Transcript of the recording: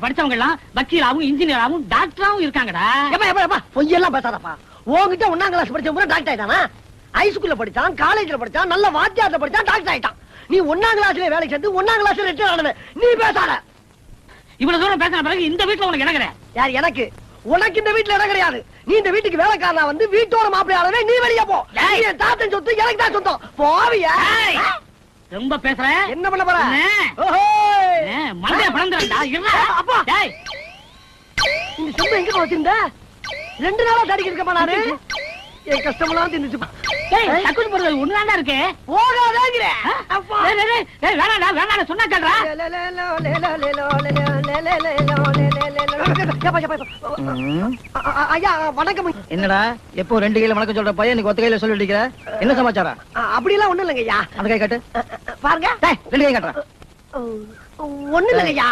படிச்சவங்க எல்லாம் வக்கீலாவும் இன்ஜினியராவும் டாக்டராவும் இருக்காங்கடா. பொய்யெல்லாம் பேசாதப்பா. உன்கிட்ட 1ஆம் கிளாஸ் படிச்ச டாக்டர் ஆயிட்டானா? ஹைஸ்கூல்ல படிச்சான், காலேஜ்ல படிச்சான், நல்ல வாத்தியார்ல படிச்சான், டாக்டர் ஆயிட்டான். நீ 1ஆம் கிளாஸ்ல வேலைக்கு சேர்ந்து 1ஆம் கிளாஸ்ல ரிட்டையர் ஆனவன். நீ பேசாத. இவ்வளவு தூரம் பேசின பிறகு இந்த வீட்டுல உனக்கு இடம் கிடையாது. யார்? எனக்கு. உனக்கு இந்த வீட்டுல இடம் கிடையாது. நீ இந்த வீட்டுக்கு வேலைக்காரனா வந்து வீட்டோட மாப்பிள்ளையாளவே நீ வெளியே போ. என் தாத்தன் சொத்து எனக்கு தான் சொந்தம். போவியா? ரொம்ப பேசுற. என்ன பண்ண போற? மண்டைய பழந்துடா. அப்பா இந்த செம்பு எங்க வச்சிருந்த? 2 நாளா தடிக்க இருக்கப்பா நானு. என் கஷ்டமெல்லாம் தின்னுச்சு. தக்குன்னு போறது ஒண்ணுதான்டா இருக்கு. போகாதேங்கிற. வேணாடா வேணாடா சொன்னா கேள்றா. ஐயா வணக்கம். என்னடா எப்போ 2 கையில வணக்கம் சொல்ற பையன் நீ ஒத்த கையில சொல்லி அடிக்கிற? என்ன சமாச்சாரம்? அப்படி எல்லாம் ஒண்ணும் இல்லைங்க ஐயா. அந்த கை காட்டு. பாருங்க. 2 கை காட்டுறேன். ஒண்ணு இல்லைங்க ஐயா.